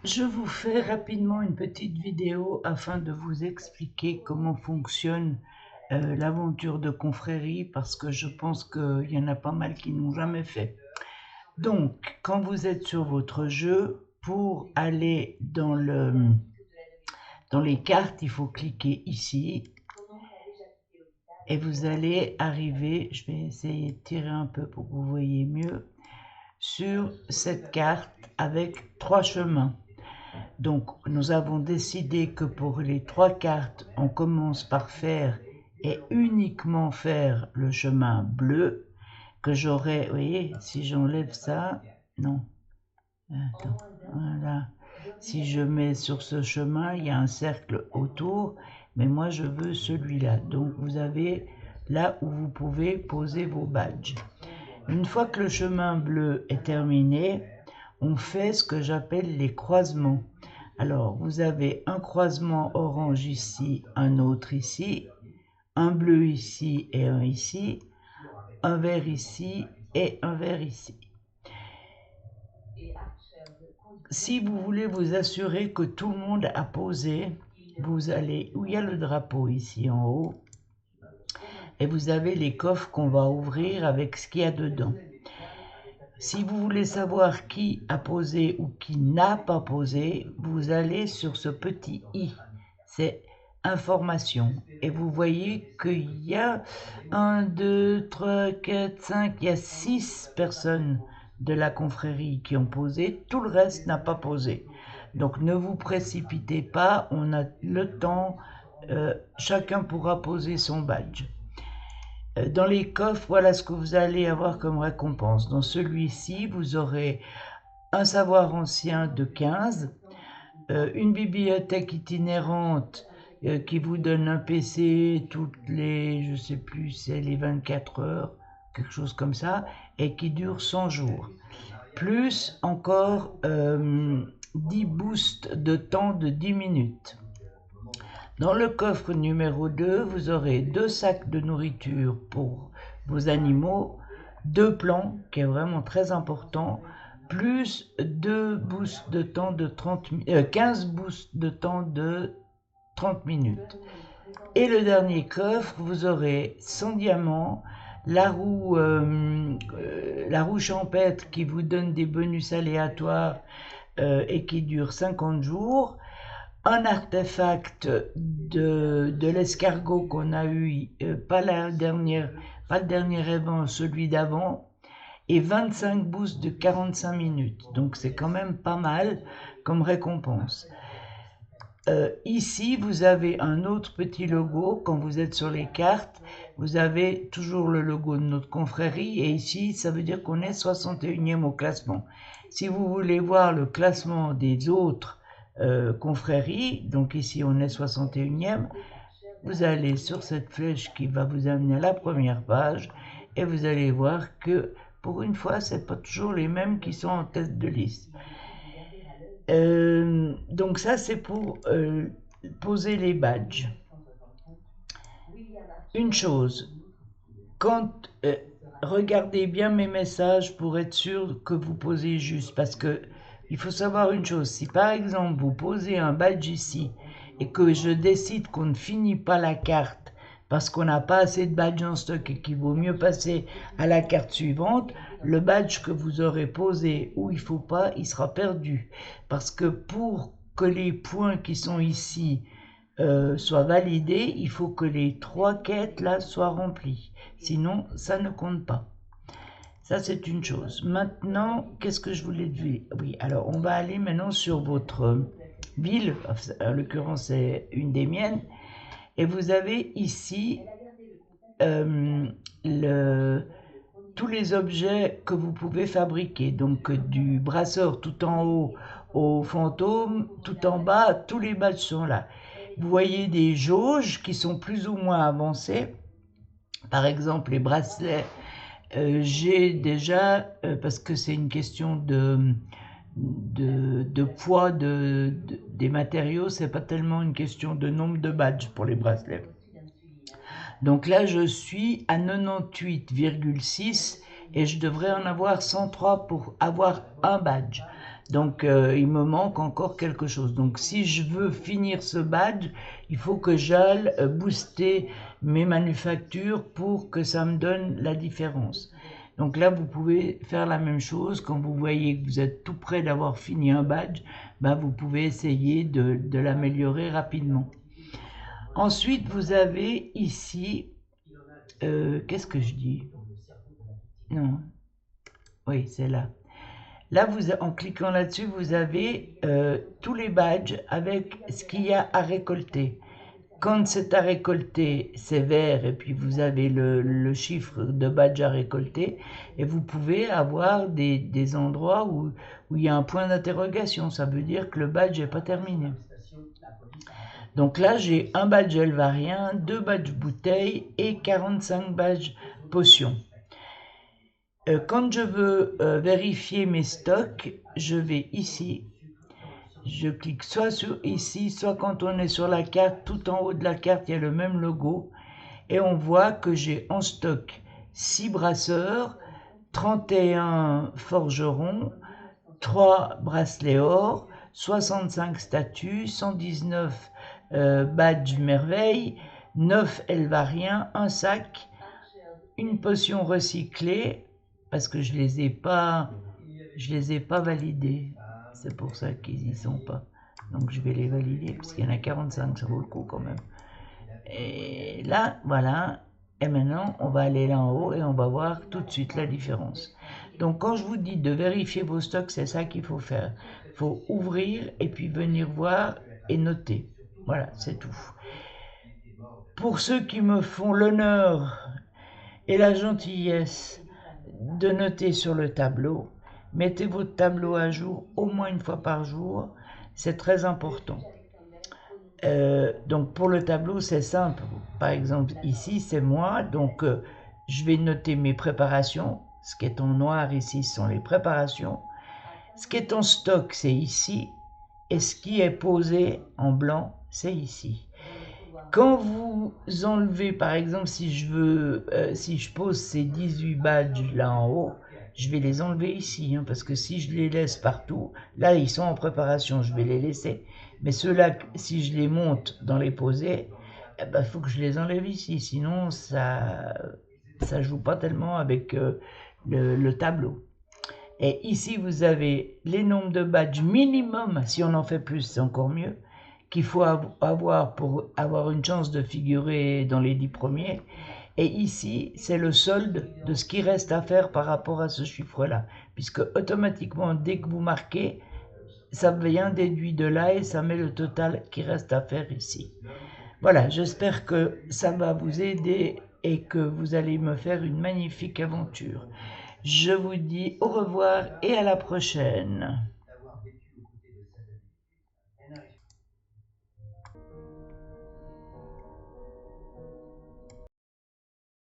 Je vous fais rapidement une petite vidéo afin de vous expliquer comment fonctionne l'aventure de confrérie parce que je pense qu'il y en a pas mal qui n'ont jamais fait. Donc, quand vous êtes sur votre jeu, pour aller dans les cartes, il faut cliquer ici et vous allez arriver, je vais essayer de tirer un peu pour que vous voyez mieux, sur cette carte avec 3 chemins. Donc, nous avons décidé que pour les 3 cartes, on commence par faire et uniquement faire le chemin bleu, que j'aurai, vous voyez, si j'enlève ça, non, attends, voilà, si je mets sur ce chemin, il y a un cercle autour, mais moi je veux celui-là. Donc, vous avez là où vous pouvez poser vos badges. Une fois que le chemin bleu est terminé, on fait ce que j'appelle les croisements. Alors, vous avez un croisement orange ici, un autre ici, un bleu ici et un ici, un vert ici et un vert ici. Si vous voulez vous assurer que tout le monde a posé, vous allez où il y a le drapeau ici en haut, et vous avez les coffres qu'on va ouvrir avec ce qu'il y a dedans. Si vous voulez savoir qui a posé ou qui n'a pas posé, vous allez sur ce petit i, c'est information. Et vous voyez qu'il y a 1, 2, 3, 4, 5, il y a 6 personnes de la confrérie qui ont posé, tout le reste n'a pas posé. Donc ne vous précipitez pas, on a le temps, chacun pourra poser son badge. Dans les coffres, voilà ce que vous allez avoir comme récompense. Dans celui-ci, vous aurez un savoir ancien de 15, une bibliothèque itinérante qui vous donne un PC toutes les, je sais plus, c'est les 24 heures, quelque chose comme ça, et qui dure 100 jours. Plus encore 10 boosts de temps de 10 minutes. Dans le coffre numéro 2, vous aurez 2 sacs de nourriture pour vos animaux, 2 plans, qui est vraiment très important, plus 2 boosts de temps de 15 boosts de temps de 30 minutes. Et le dernier coffre, vous aurez 100 diamants, la roue champêtre qui vous donne des bonus aléatoires et qui dure 50 jours, un artefact de l'escargot qu'on a eu, pas le dernier événement, celui d'avant, et 25 boosts de 45 minutes. Donc c'est quand même pas mal comme récompense. Ici, vous avez un autre petit logo. Quand vous êtes sur les cartes, vous avez toujours le logo de notre confrérie. Et ici, ça veut dire qu'on est 61e au classement. Si vous voulez voir le classement des autres confréries, donc ici on est 61e, vous allez sur cette flèche qui va vous amener à la première page et vous allez voir que pour une fois, ce n'est pas toujours les mêmes qui sont en tête de liste. Donc ça, c'est pour poser les badges. Une chose, quand regardez bien mes messages pour être sûr que vous posez juste, parce que il faut savoir une chose, si par exemple vous posez un badge ici et que je décide qu'on ne finit pas la carte parce qu'on n'a pas assez de badges en stock et qu'il vaut mieux passer à la carte suivante, le badge que vous aurez posé où il ne faut pas, il sera perdu. Parce que pour que les points qui sont ici soient validés, il faut que les 3 quêtes là soient remplies. Sinon, ça ne compte pas. Ça, c'est une chose. Maintenant, qu'est-ce que je voulais dire? Oui, alors on va aller maintenant sur votre ville. En l'occurrence, c'est une des miennes. Et vous avez ici tous les objets que vous pouvez fabriquer. Donc, du brasseur tout en haut au fantôme, tout en bas, tous les badges sont là. Vous voyez des jauges qui sont plus ou moins avancées. Par exemple, les bracelets, j'ai déjà, parce que c'est une question de poids des matériaux, c'est pas tellement une question de nombre de badges pour les bracelets. Donc là, je suis à 98,6 et je devrais en avoir 103 pour avoir un badge. Donc il me manque encore quelque chose. Donc si je veux finir ce badge, il faut que j'aille booster mes manufactures pour que ça me donne la différence. Donc là, vous pouvez faire la même chose. Quand vous voyez que vous êtes tout près d'avoir fini un badge, ben, vous pouvez essayer de l'améliorer rapidement. Ensuite, vous avez ici, qu'est-ce que je dis? Non, oui, c'est là. Là, en cliquant là-dessus, vous avez tous les badges avec ce qu'il y a à récolter. Quand c'est à récolter, c'est vert et puis vous avez le chiffre de badge à récolter et vous pouvez avoir des endroits où il y a un point d'interrogation. Ça veut dire que le badge n'est pas terminé. Donc là, j'ai un badge elvarien, 2 badges bouteilles et 45 badges potions. Quand je veux vérifier mes stocks, je vais ici. Je clique soit sur ici, soit quand on est sur la carte, tout en haut de la carte, il y a le même logo. Et on voit que j'ai en stock 6 brasseurs, 31 forgerons, 3 bracelets or, 65 statues, 119 badges merveilles, 9 elvariens, un sac, une potion recyclée, parce que je les ai pas validés. C'est pour ça qu'ils n'y sont pas. Donc je vais les valider, parce qu'il y en a 45, ça vaut le coup quand même. Et là, voilà. Et maintenant, on va aller là en haut et on va voir tout de suite la différence. Donc quand je vous dis de vérifier vos stocks, c'est ça qu'il faut faire. Il faut ouvrir et puis venir voir et noter. Voilà, c'est tout. Pour ceux qui me font l'honneur et la gentillesse de noter sur le tableau, mettez votre tableau à jour au moins une fois par jour, c'est très important. Donc pour le tableau, c'est simple. Par exemple, ici, c'est moi, donc je vais noter mes préparations. Ce qui est en noir ici, ce sont les préparations. Ce qui est en stock, c'est ici. Et ce qui est posé en blanc, c'est ici. Quand vous enlevez, par exemple, si je pose ces 18 badges là en haut, je vais les enlever ici, hein, parce que si je les laisse partout, là ils sont en préparation, je vais les laisser. Mais ceux-là, si je les monte dans les posés, il faut que je les enlève ici, sinon ça joue pas tellement avec le tableau. Et ici, vous avez les nombres de badges minimum, si on en fait plus, c'est encore mieux, qu'il faut avoir pour avoir une chance de figurer dans les 10 premiers. Et ici, c'est le solde de ce qui reste à faire par rapport à ce chiffre-là, puisque automatiquement, dès que vous marquez, ça vient déduit de là et ça met le total qui reste à faire ici. Voilà, j'espère que ça va vous aider et que vous allez me faire une magnifique aventure. Je vous dis au revoir et à la prochaine.